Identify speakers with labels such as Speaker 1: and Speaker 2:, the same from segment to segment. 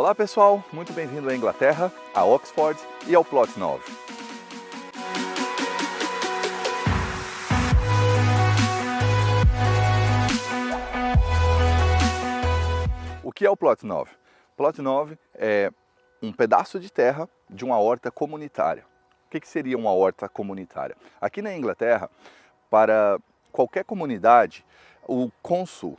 Speaker 1: Olá pessoal, muito bem-vindo à Inglaterra, a Oxford e ao Plot 9. O que é o Plot 9? Plot 9 é um pedaço de terra de uma horta comunitária. O que seria uma horta comunitária? Aqui na Inglaterra, para qualquer comunidade, o cônsul,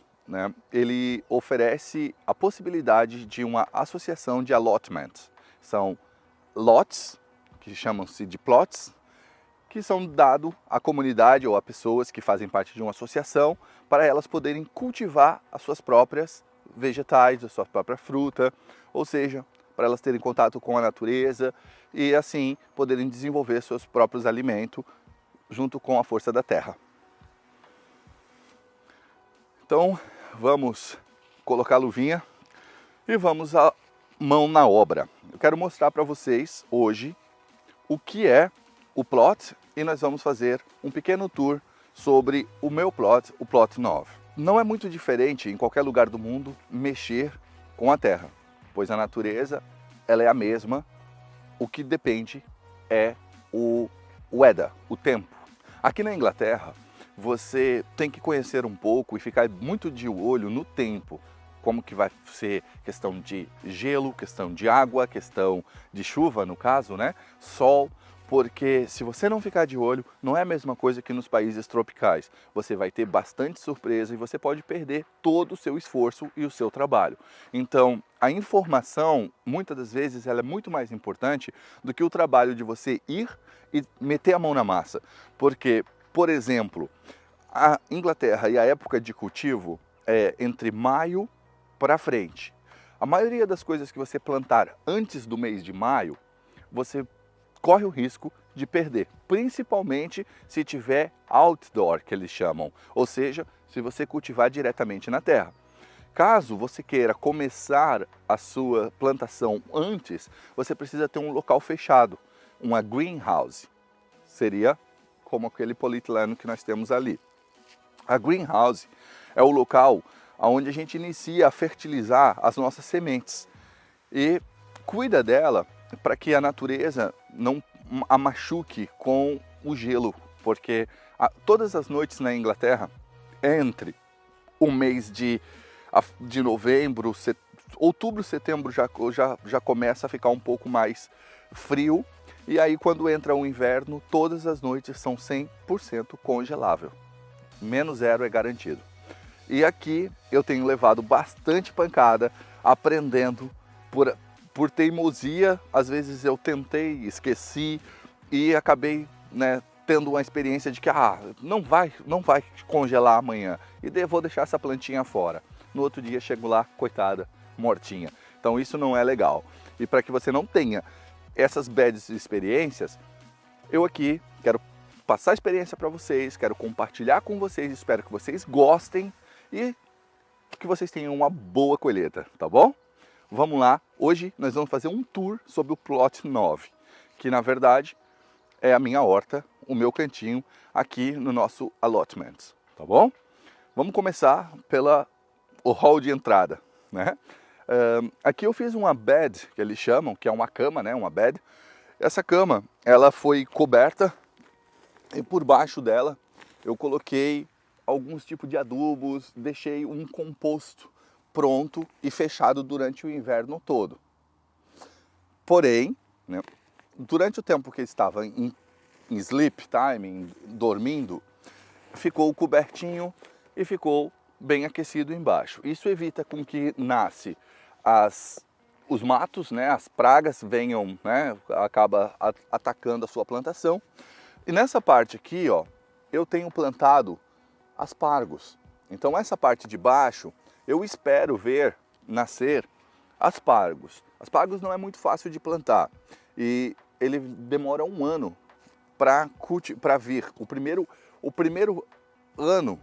Speaker 1: ele oferece a possibilidade de uma associação de allotment. São lots, que chamam-se de plots, que são dados à comunidade ou a pessoas que fazem parte de uma associação para elas poderem cultivar as suas próprias vegetais, a sua própria fruta, ou seja, para elas terem contato com a natureza e assim poderem desenvolver seus próprios alimentos junto com a força da terra. Então, vamos colocar a luvinha e vamos a mão na obra. Eu quero mostrar para vocês hoje o que é o plot e nós vamos fazer um pequeno tour sobre o meu plot, o Plot 9. Não é muito diferente em qualquer lugar do mundo mexer com a terra, pois a natureza ela é a mesma, o que depende é o weather, o tempo. Aqui na Inglaterra, você tem que conhecer um pouco e ficar muito de olho no tempo, como que vai ser questão de gelo, questão de água, questão de chuva no caso, sol, porque se você não ficar de olho, não é a mesma coisa que nos países tropicais. Você vai ter bastante surpresa e você pode perder todo o seu esforço e o seu trabalho. Então, a informação, muitas das vezes, ela é muito mais importante do que o trabalho de você ir e meter a mão na massa. Porque, por exemplo, a Inglaterra e a época de cultivo é entre maio para frente. A maioria das coisas que você plantar antes do mês de maio, você corre o risco de perder, principalmente se tiver outdoor, que eles chamam, ou seja, se você cultivar diretamente na terra. Caso você queira começar a sua plantação antes, você precisa ter um local fechado, uma greenhouse. Seria como aquele polietileno que nós temos ali. A greenhouse é o local onde a gente inicia a fertilizar as nossas sementes e cuida dela para que a natureza não a machuque com o gelo, porque todas as noites na Inglaterra, entre o mês de novembro, outubro, setembro já começa a ficar um pouco mais frio, e aí quando entra o inverno, todas as noites são 100% congelável. -0 é garantido. E aqui eu tenho levado bastante pancada, aprendendo por teimosia. Às vezes eu tentei, esqueci e acabei tendo uma experiência de que não vai congelar amanhã e vou deixar essa plantinha fora. No outro dia chego lá, coitada, mortinha. Então isso não é legal. E para que você não tenha essas bad experiências, eu aqui quero passar a experiência para vocês, quero compartilhar com vocês, espero que vocês gostem e que vocês tenham uma boa colheita, tá bom? Vamos lá, hoje nós vamos fazer um tour sobre o Plot 9, que na verdade é a minha horta, o meu cantinho aqui no nosso allotment, tá bom? Vamos começar o hall de entrada, aqui eu fiz uma bed, que eles chamam, que é uma cama, uma bed. Essa cama, ela foi coberta e por baixo dela eu coloquei alguns tipos de adubos, deixei um composto pronto e fechado durante o inverno todo. Porém, durante o tempo que estava em sleep time, dormindo, ficou cobertinho e ficou bem aquecido embaixo. Isso evita com que nasce os matos, as pragas venham, acaba atacando a sua plantação. E nessa parte aqui, eu tenho plantado aspargos. Então essa parte de baixo, eu espero ver nascer aspargos. Aspargos não é muito fácil de plantar e ele demora 1 ano para vir. O primeiro ano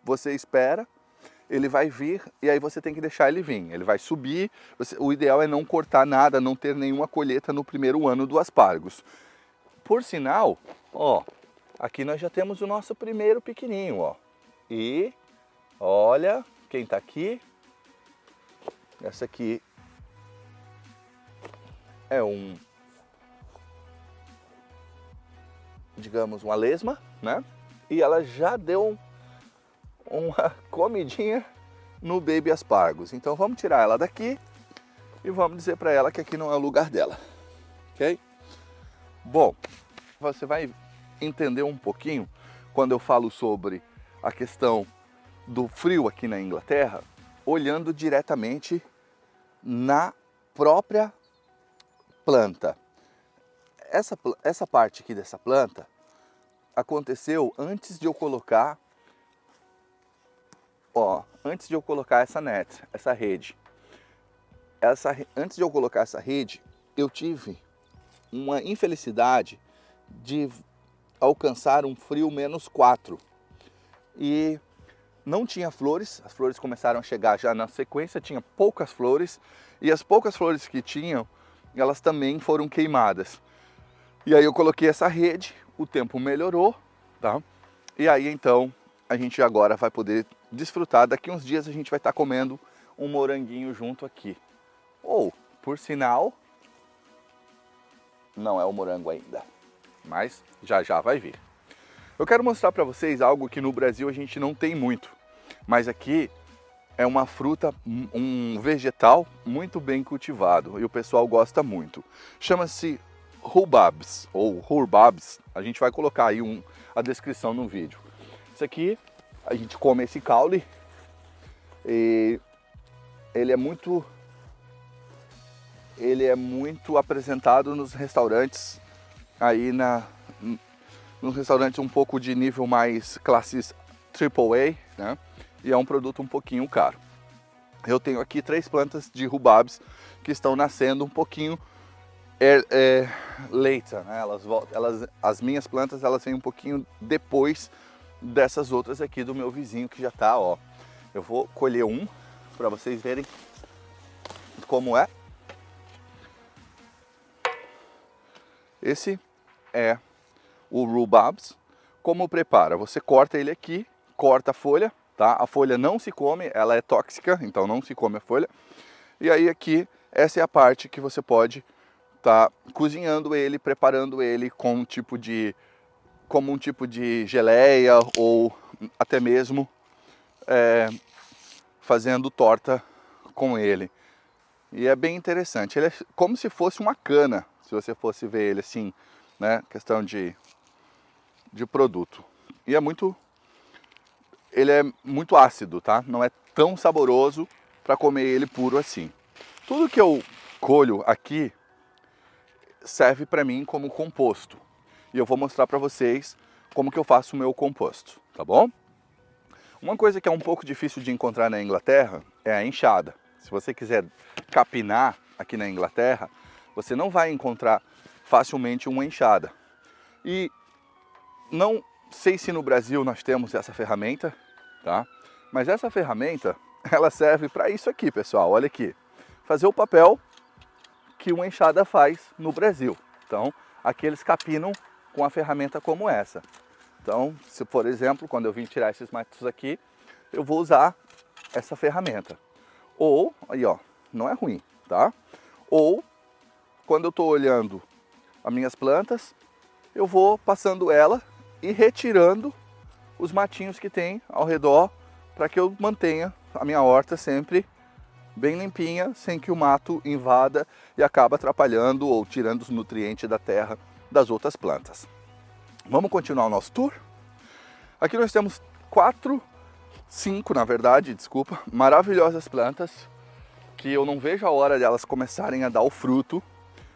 Speaker 1: você espera, ele vai vir e aí você tem que deixar ele vir. Ele vai subir, o ideal é não cortar nada, não ter nenhuma colheita no primeiro ano do aspargos. Por sinal, aqui nós já temos o nosso primeiro pequenininho, E olha quem está aqui. Essa aqui é digamos, uma lesma, né? E ela já deu uma comidinha no baby aspargos. Então vamos tirar ela daqui e vamos dizer para ela que aqui não é o lugar dela, ok? Bom, você vai entender um pouquinho quando eu falo sobre a questão do frio aqui na Inglaterra, olhando diretamente na própria planta. Essa parte aqui dessa planta aconteceu antes de eu colocar, antes de eu colocar essa net, essa rede. Antes de eu colocar essa rede, eu tive uma infelicidade de alcançar um frio -4 e não tinha flores. As flores começaram a chegar já na sequência, tinha poucas flores e as poucas flores que tinham, elas também foram queimadas. E aí eu coloquei essa rede, o tempo melhorou, tá? E aí então a gente agora vai poder desfrutar. Daqui uns dias a gente vai estar comendo um moranguinho junto aqui. Ou, por sinal, não é o morango ainda, mas já vai vir. Eu quero mostrar para vocês algo que no Brasil a gente não tem muito, mas aqui é uma fruta, um vegetal muito bem cultivado e o pessoal gosta muito. Chama-se rhubarbs ou rhubarbs. A gente vai colocar aí a descrição no vídeo. Isso aqui, a gente come esse caule e ele é muito apresentado nos restaurantes aí nos restaurantes um pouco de nível mais classes AAA, né? E é um produto um pouquinho caro. Eu tenho aqui 3 plantas de rhubarbs que estão nascendo um pouquinho later, né? As minhas plantas elas vêm um pouquinho depois dessas outras aqui do meu vizinho que já tá, ó. Eu vou colher um para vocês verem como é. Esse é o rhubarbs. Como prepara? Você corta ele aqui, corta a folha, tá? A folha não se come, ela é tóxica, então não se come a folha. E aí aqui, essa é a parte que você pode estar cozinhando ele, preparando ele como um tipo de geleia ou até mesmo fazendo torta com ele. E é bem interessante. Ele é como se fosse uma cana, se você fosse ver ele assim, né? Questão de produto. E ele é muito ácido, tá? Não é tão saboroso para comer ele puro assim. Tudo que eu colho aqui serve para mim como composto. E eu vou mostrar para vocês como que eu faço o meu composto, tá bom? Uma coisa que é um pouco difícil de encontrar na Inglaterra é a enxada. Se você quiser capinar aqui na Inglaterra, você não vai encontrar facilmente uma enxada. E não sei se no Brasil nós temos essa ferramenta, tá? Mas essa ferramenta, ela serve para isso aqui, pessoal. Olha aqui. Fazer o papel que uma enxada faz no Brasil. Então, aqui eles capinam com a ferramenta como essa. Então, se por exemplo, quando eu vim tirar esses matos aqui, eu vou usar essa ferramenta. Ou, aí ó, não é ruim, tá? Ou, quando eu estou olhando as minhas plantas, eu vou passando ela e retirando os matinhos que tem ao redor para que eu mantenha a minha horta sempre bem limpinha, sem que o mato invada e acabe atrapalhando ou tirando os nutrientes da terra das outras plantas. Vamos continuar o nosso tour? Aqui nós temos 5 na verdade, desculpa, maravilhosas plantas que eu não vejo a hora de elas começarem a dar o fruto,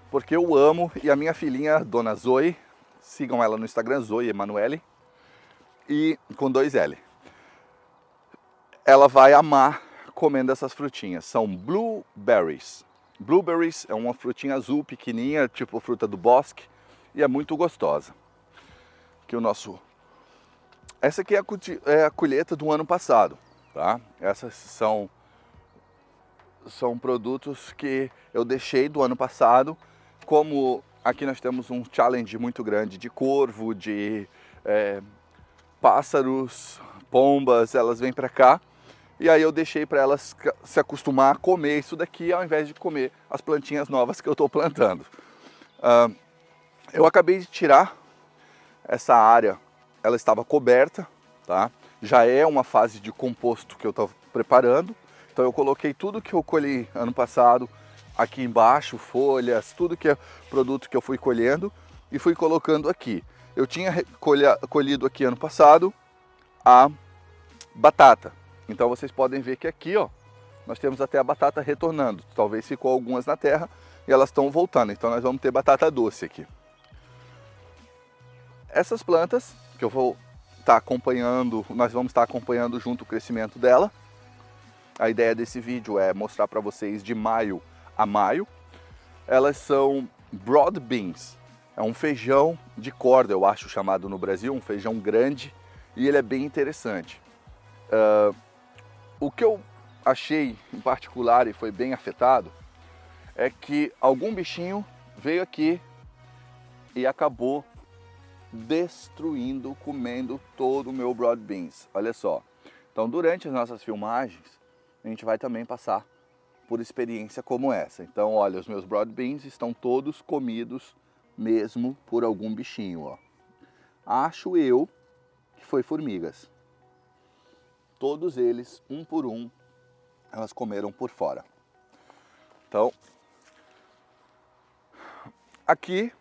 Speaker 1: porque eu amo. E a minha filhinha, Dona Zoe, sigam ela no Instagram, Zoe Emanuele, e com 2L. Ela vai amar comendo essas frutinhas. São blueberries. Blueberries é uma frutinha azul pequenininha, tipo fruta do bosque, e é muito gostosa. Aqui essa aqui é a colheita do ano passado, tá? Essas são produtos que eu deixei do ano passado. Como aqui nós temos um challenge muito grande de corvo, de pássaros, pombas, elas vêm para cá. E aí eu deixei para elas se acostumar a comer isso daqui, ao invés de comer as plantinhas novas que eu estou plantando. Eu acabei de tirar essa área, ela estava coberta, tá? Já é uma fase de composto que eu estou preparando. Então eu coloquei tudo que eu colhi ano passado aqui embaixo, folhas, tudo que é produto que eu fui colhendo e fui colocando aqui. Eu tinha colhido aqui ano passado a batata. Então vocês podem ver que aqui, ó, nós temos até a batata retornando. Talvez ficou algumas na terra e elas estão voltando. Então nós vamos ter batata doce aqui. Essas plantas que eu vou estar acompanhando, nós vamos estar acompanhando junto o crescimento dela. A ideia desse vídeo é mostrar para vocês de maio a maio. Elas são broad beans. É um feijão de corda, eu acho, chamado no Brasil, um feijão grande, e ele é bem interessante. O que eu achei em particular e foi bem afetado é que algum bichinho veio aqui e acabou destruindo, comendo todo o meu broad beans. Olha só. Então, durante as nossas filmagens, a gente vai também passar por experiência como essa. Então, olha, os meus broad beans estão todos comidos mesmo por algum bichinho, ó. Acho eu que foi formigas. Todos eles, um por um, elas comeram por fora. Então, aqui,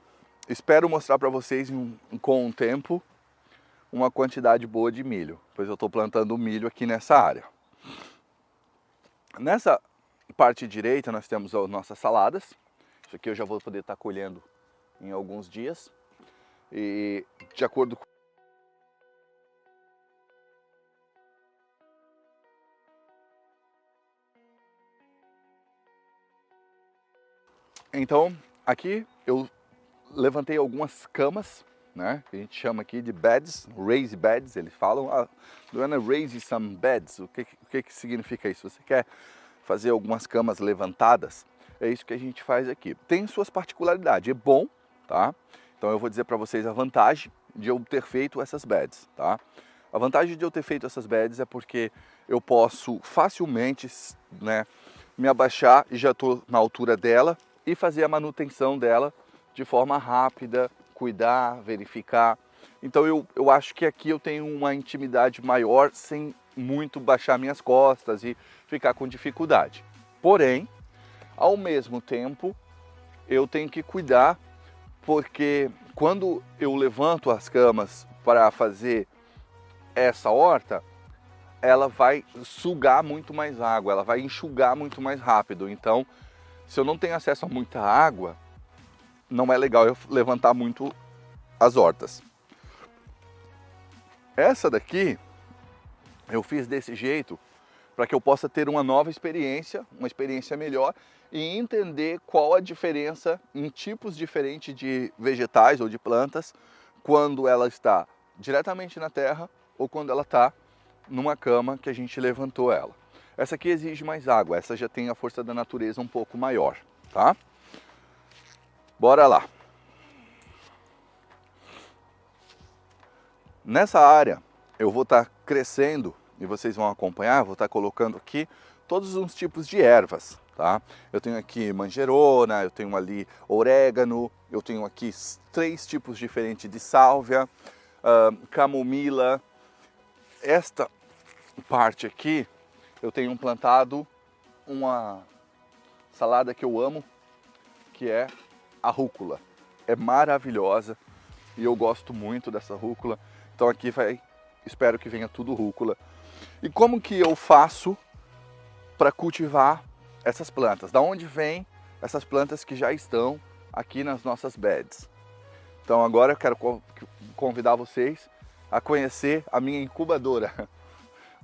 Speaker 1: espero mostrar para vocês com o tempo uma quantidade boa de milho, pois eu estou plantando milho aqui nessa área. Nessa parte direita nós temos as nossas saladas. Isso aqui eu já vou poder estar colhendo em alguns dias. E de acordo com... Então, aqui eu levantei algumas camas, né? Que a gente chama aqui de beds, raise beds, eles falam. Do wanna raise some beds. O que significa isso? Você quer fazer algumas camas levantadas? É isso que a gente faz aqui. Tem suas particularidades, é bom, tá? Então eu vou dizer para vocês a vantagem de eu ter feito essas beds, tá? A vantagem de eu ter feito essas beds é porque eu posso facilmente, né, me abaixar e já estou na altura dela e fazer a manutenção dela de forma rápida, cuidar, verificar. Então eu acho que aqui eu tenho uma intimidade maior sem muito baixar minhas costas e ficar com dificuldade. Porém, ao mesmo tempo, eu tenho que cuidar, porque quando eu levanto as camas para fazer essa horta, ela vai sugar muito mais água, ela vai enxugar muito mais rápido. Então, se eu não tenho acesso a muita água, não é legal eu levantar muito as hortas. Essa daqui eu fiz desse jeito para que eu possa ter uma nova experiência, uma experiência melhor e entender qual a diferença em tipos diferentes de vegetais ou de plantas quando ela está diretamente na terra ou quando ela está numa cama que a gente levantou ela. Essa aqui exige mais água, essa já tem a força da natureza um pouco maior, tá? Bora lá. Nessa área eu vou estar crescendo e vocês vão acompanhar, vou estar colocando aqui todos os tipos de ervas, tá? Eu tenho aqui manjerona, eu tenho ali orégano, eu tenho aqui 3 tipos diferentes de sálvia, camomila. Esta parte aqui eu tenho plantado uma salada que eu amo, que é a rúcula. É maravilhosa e eu gosto muito dessa rúcula. Então aqui espero que venha tudo rúcula. E como que eu faço para cultivar essas plantas? Da onde vêm essas plantas que já estão aqui nas nossas beds? Então agora eu quero convidar vocês a conhecer a minha incubadora,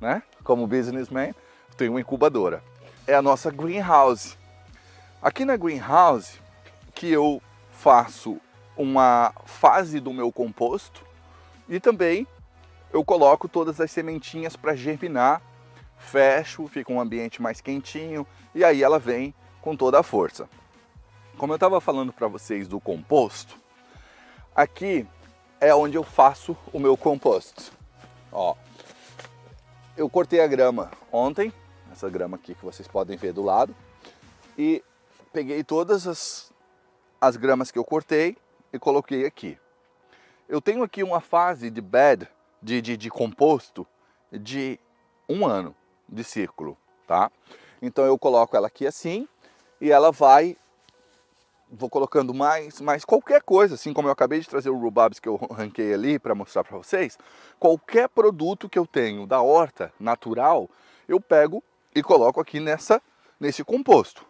Speaker 1: né? Como businessman, eu tenho uma incubadora. É a nossa greenhouse. Aqui na greenhouse que eu faço uma fase do meu composto e também eu coloco todas as sementinhas para germinar, fecho, fica um ambiente mais quentinho e aí ela vem com toda a força. Como eu estava falando para vocês do composto, aqui é onde eu faço o meu composto. Ó, Eu cortei a grama ontem, essa grama aqui que vocês podem ver do lado, e peguei todas as gramas que eu cortei e coloquei aqui. Eu tenho aqui uma fase de bed, de composto, de 1 ano de círculo, tá? Então eu coloco ela aqui assim, e ela vou colocando mais qualquer coisa, assim como eu acabei de trazer o rhubarbs que eu arranquei ali para mostrar para vocês, qualquer produto que eu tenho da horta natural, eu pego e coloco aqui nesse composto.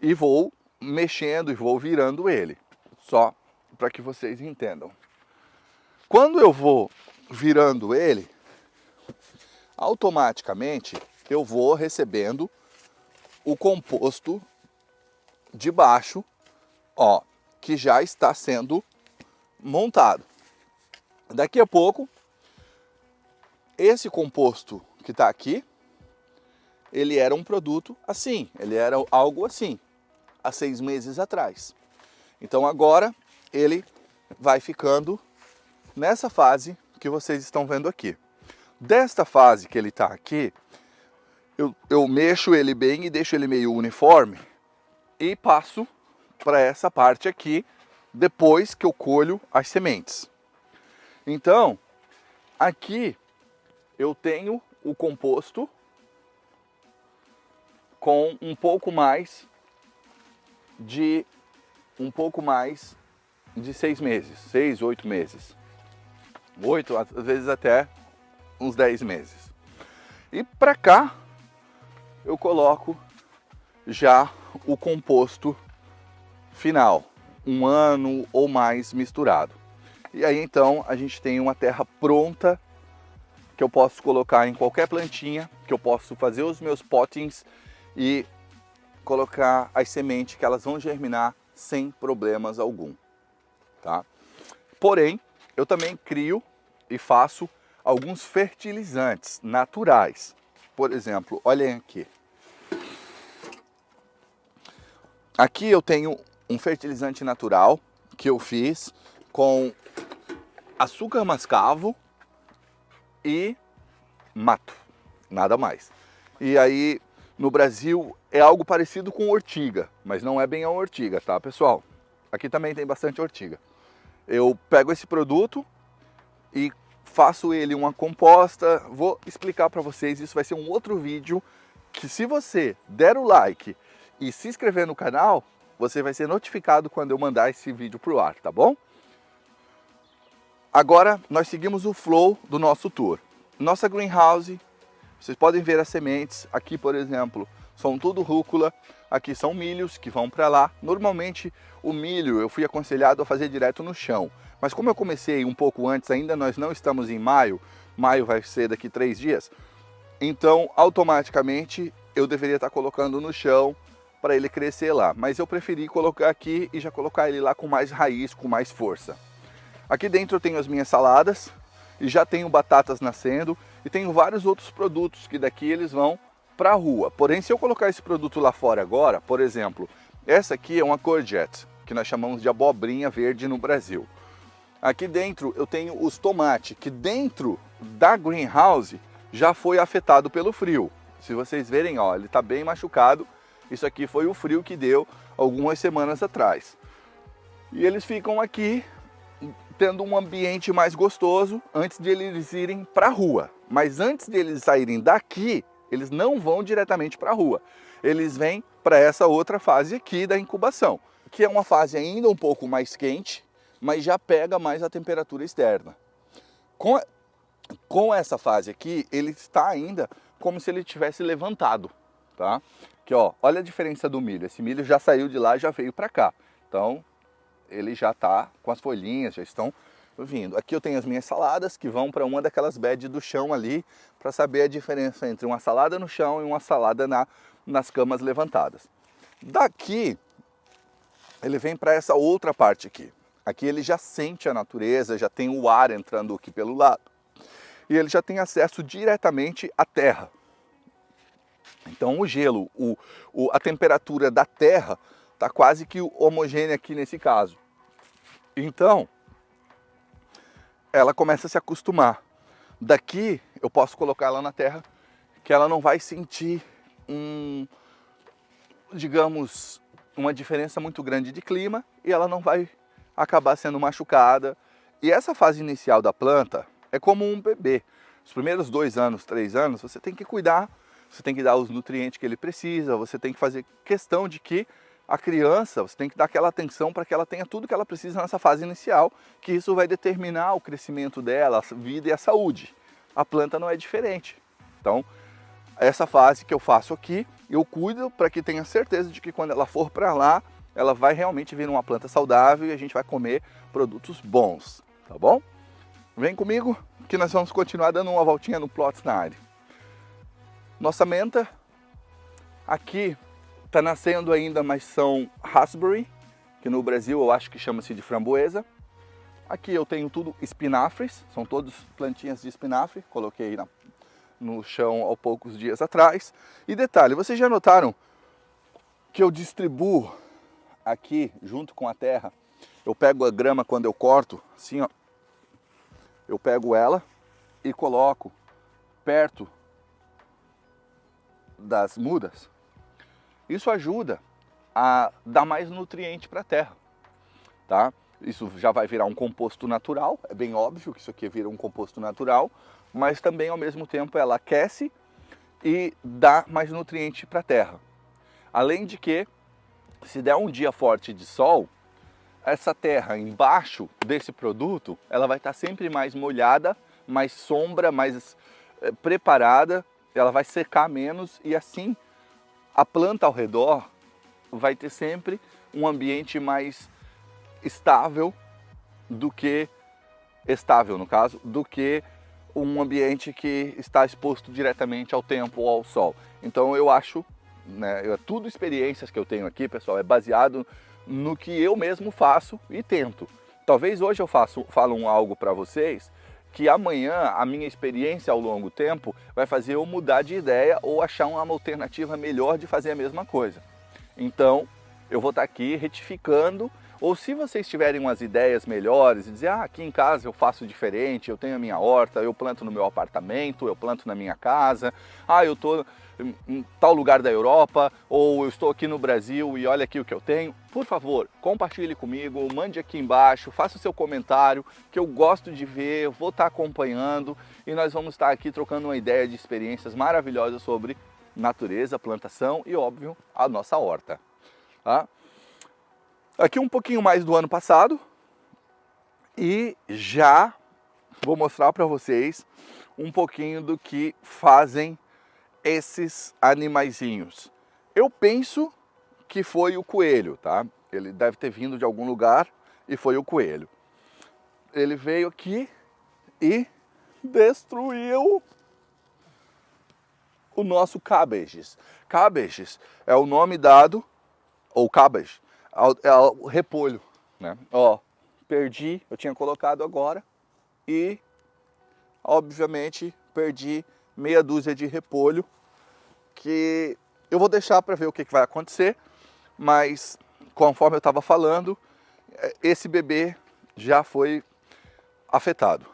Speaker 1: E vou mexendo e vou virando ele, só para que vocês entendam. Quando eu vou virando ele, automaticamente eu vou recebendo o composto de baixo, ó, que já está sendo montado. Daqui a pouco, esse composto que está aqui, ele era um produto assim, ele era algo assim, há 6 meses atrás. Então agora ele vai ficando nessa fase que vocês estão vendo aqui. Desta fase que ele está aqui, eu mexo ele bem e deixo ele meio uniforme e passo para essa parte aqui depois que eu colho as sementes. Então, aqui eu tenho o composto com um pouco mais de 6 meses, 6, 8 meses. 8, às vezes até uns 10 meses. E para cá eu coloco já o composto final, 1 ano ou mais misturado. E aí então a gente tem uma terra pronta que eu posso colocar em qualquer plantinha, que eu posso fazer os meus pottings e colocar as sementes que elas vão germinar sem problemas algum, tá? Porém, eu também crio e faço alguns fertilizantes naturais. Por exemplo, olhem aqui. Aqui eu tenho um fertilizante natural que eu fiz com açúcar mascavo e mato, nada mais. E aí no Brasil é algo parecido com ortiga, mas não é bem a ortiga, tá, pessoal? Aqui também tem bastante ortiga. Eu pego esse produto e faço ele uma composta, vou explicar para vocês, isso vai ser um outro vídeo, que se você der o like e se inscrever no canal, você vai ser notificado quando eu mandar esse vídeo pro ar, tá bom? Agora nós seguimos o flow do nosso tour. Nossa greenhouse, vocês podem ver as sementes, aqui por exemplo, são tudo rúcula, aqui são milhos que vão para lá. Normalmente o milho eu fui aconselhado a fazer direto no chão, mas como eu comecei um pouco antes, ainda nós não estamos em maio, maio vai ser daqui 3 dias, então automaticamente eu deveria estar colocando no chão para ele crescer lá, mas eu preferi colocar aqui e já colocar ele lá com mais raiz, com mais força. Aqui dentro eu tenho as minhas saladas e já tenho batatas nascendo e tenho vários outros produtos que daqui eles vão para a rua. Porém, se eu colocar esse produto lá fora agora, por exemplo, essa aqui é uma courgette, que nós chamamos de abobrinha verde no Brasil. Aqui dentro eu tenho os tomates, que dentro da greenhouse já foi afetado pelo frio. Se vocês verem, ó, ele está bem machucado. Isso aqui foi o frio que deu algumas semanas atrás. E eles ficam aqui tendo um ambiente mais gostoso antes de eles irem para a rua. Mas antes de eles saírem daqui, eles não vão diretamente para a rua. Eles vêm para essa outra fase aqui da incubação, que é uma fase ainda um pouco mais quente, mas já pega mais a temperatura externa. Com essa fase aqui, ele está ainda como se ele tivesse levantado, tá? Que ó, olha a diferença do milho. Esse milho já saiu de lá e já veio para cá. Então, ele já está com as folhinhas, já estão vindo. Aqui eu tenho as minhas saladas que vão para uma daquelas beds do chão ali, para saber a diferença entre uma salada no chão e uma salada nas camas levantadas. Daqui, ele vem para essa outra parte aqui. Aqui ele já sente a natureza, já tem o ar entrando aqui pelo lado. E ele já tem acesso diretamente à terra. Então o gelo, a temperatura da terra está quase que homogênea aqui nesse caso. Então, ela começa a se acostumar. Daqui eu posso colocar ela na terra, que ela não vai sentir digamos, uma diferença muito grande de clima e ela não vai acabar sendo machucada. E essa fase inicial da planta é como um bebê. Os primeiros 2 anos, 3 anos, você tem que cuidar, você tem que dar os nutrientes que ele precisa, você tem que fazer questão de que a criança, você tem que dar aquela atenção para que ela tenha tudo que ela precisa nessa fase inicial, que isso vai determinar o crescimento dela, a vida e a saúde. A planta não é diferente. Então, essa fase que eu faço aqui, eu cuido para que tenha certeza de que quando ela for para lá, ela vai realmente vir uma planta saudável e a gente vai comer produtos bons, tá bom? Vem comigo que nós vamos continuar dando uma voltinha no Plots na área. Nossa menta aqui está nascendo ainda, mas são raspberry, que no Brasil eu acho que chama-se de framboesa. Aqui eu tenho tudo espinafres, são todos plantinhas de espinafre, coloquei no chão há poucos dias atrás. E detalhe, vocês já notaram que eu distribuo aqui junto com a terra? Eu pego a grama quando eu corto, assim ó, eu pego ela e coloco perto das mudas. Isso ajuda a dar mais nutriente para a terra, tá? Isso já vai virar um composto natural, é bem óbvio que isso aqui vira um composto natural, mas também ao mesmo tempo ela aquece e dá mais nutriente para a terra. Além de que, se der um dia forte de sol, essa terra embaixo desse produto, ela vai estar sempre mais molhada, mais sombra, mais preparada, ela vai secar menos e assim a planta ao redor vai ter sempre um ambiente mais estável do que, no caso, do que um ambiente que está exposto diretamente ao tempo ou ao sol. Então eu acho, né, tudo experiências que eu tenho aqui, pessoal, é baseado no que eu mesmo faço e tento. Talvez hoje eu falo algo para vocês que amanhã a minha experiência ao longo do tempo vai fazer eu mudar de ideia ou achar uma alternativa melhor de fazer a mesma coisa. Então eu vou estar aqui retificando, ou se vocês tiverem umas ideias melhores e dizer, aqui em casa eu faço diferente, eu tenho a minha horta, eu planto no meu apartamento, eu planto na minha casa, eu estou em tal lugar da Europa, ou eu estou aqui no Brasil e olha aqui o que eu tenho, por favor, compartilhe comigo, mande aqui embaixo, faça o seu comentário, que eu gosto de ver, eu vou estar acompanhando e nós vamos estar aqui trocando uma ideia de experiências maravilhosas sobre natureza, plantação e, óbvio, a nossa horta. Tá? Aqui um pouquinho mais do ano passado e já vou mostrar para vocês um pouquinho do que fazem esses animaizinhos. Eu penso que foi o coelho, tá? Ele deve ter vindo de algum lugar e foi o coelho. Ele veio aqui e destruiu o nosso cabbages. Cabbages é o nome dado, ou cabbage, ao repolho, né? Ó, perdi, eu tinha colocado agora e obviamente perdi meia dúzia de repolho, que eu vou deixar para ver o que vai acontecer, mas conforme eu estava falando, esse bebê já foi afetado.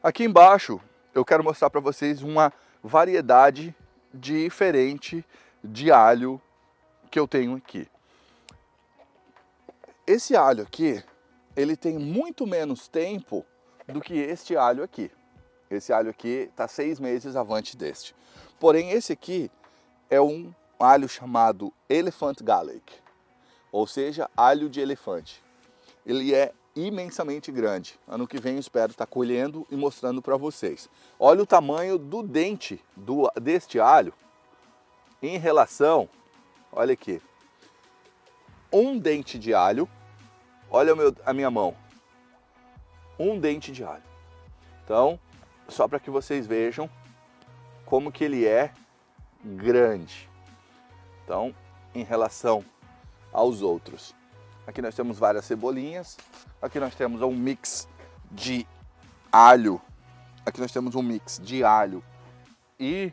Speaker 1: Aqui embaixo eu quero mostrar para vocês uma variedade diferente de alho que eu tenho aqui. Esse alho aqui, ele tem muito menos tempo do que este alho aqui. Esse alho aqui está 6 meses avante deste. Porém, esse aqui é um alho chamado Elephant Garlic, ou seja, alho de elefante. Ele é imensamente grande. Ano que vem eu espero estar colhendo e mostrando para vocês. Olha o tamanho do dente deste alho em relação, olha aqui, um dente de alho, olha a minha mão, um dente de alho. Então, só para que vocês vejam como que ele é grande. Então, em relação aos outros. Aqui nós temos várias cebolinhas. Aqui nós temos um mix de alho. Aqui nós temos um mix de alho e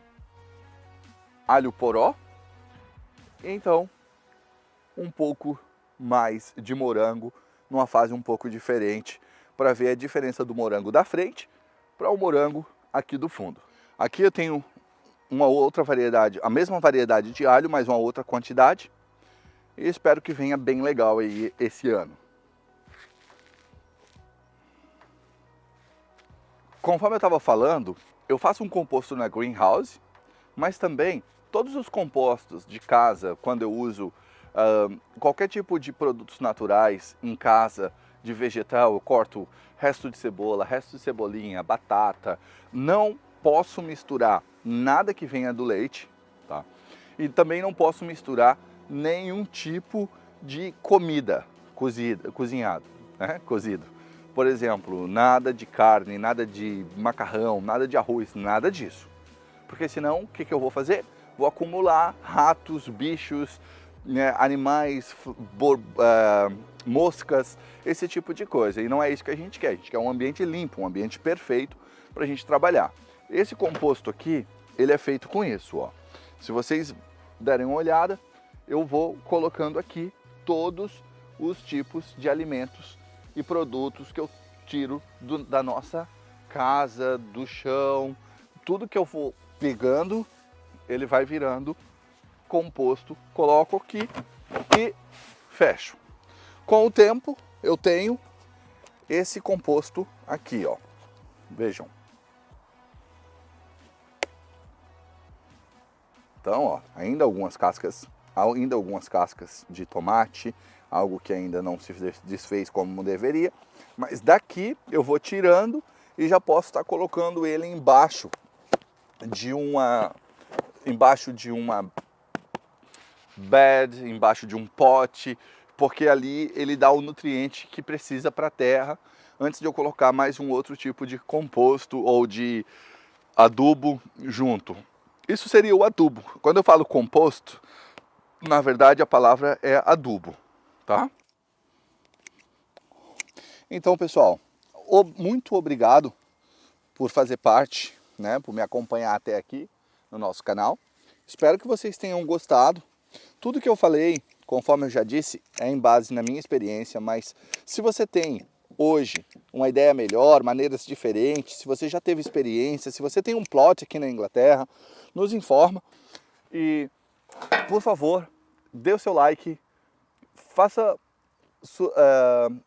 Speaker 1: alho poró. Então, um pouco mais de morango, numa fase um pouco diferente, para ver a diferença do morango da frente para o morango aqui do fundo. Aqui eu tenho uma outra variedade, a mesma variedade de alho, mas uma outra quantidade. E espero que venha bem legal aí esse ano. Conforme eu estava falando, eu faço um composto na greenhouse, mas também todos os compostos de casa, quando eu uso qualquer tipo de produtos naturais em casa, de vegetal, eu corto resto de cebola, resto de cebolinha, batata. Não posso misturar nada que venha do leite, tá? E também não posso misturar nenhum tipo de comida cozinhado, né? Cozido. Por exemplo, nada de carne, nada de macarrão, nada de arroz, nada disso. Porque senão, o que eu vou fazer? Vou acumular ratos, bichos, né, animais, moscas, esse tipo de coisa. E não é isso que a gente quer um ambiente limpo, um ambiente perfeito para a gente trabalhar. Esse composto aqui, ele é feito com isso, ó. Se vocês derem uma olhada, eu vou colocando aqui todos os tipos de alimentos e produtos que eu tiro da nossa casa, do chão. Tudo que eu vou pegando, ele vai virando composto. Coloco aqui e fecho. Com o tempo, eu tenho esse composto aqui, ó. Vejam. Então, ó, ainda algumas cascas de tomate, algo que ainda não se desfez como deveria, mas daqui eu vou tirando e já posso estar colocando ele embaixo de uma bed, embaixo de um pote, porque ali ele dá o nutriente que precisa para a terra antes de eu colocar mais um outro tipo de composto ou de adubo junto. Isso seria o adubo. Quando eu falo composto, na verdade a palavra é adubo, tá? Então, pessoal, muito obrigado por fazer parte, né, por me acompanhar até aqui no nosso canal. Espero que vocês tenham gostado. Tudo que eu falei, conforme eu já disse, é em base na minha experiência, mas se você tem hoje uma ideia melhor, maneiras diferentes, se você já teve experiência, se você tem um plot aqui na Inglaterra, nos informa e, por favor, dê o seu like,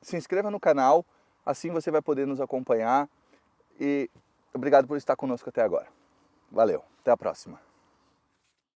Speaker 1: se inscreva no canal, assim você vai poder nos acompanhar e obrigado por estar conosco até agora. Valeu, até a próxima.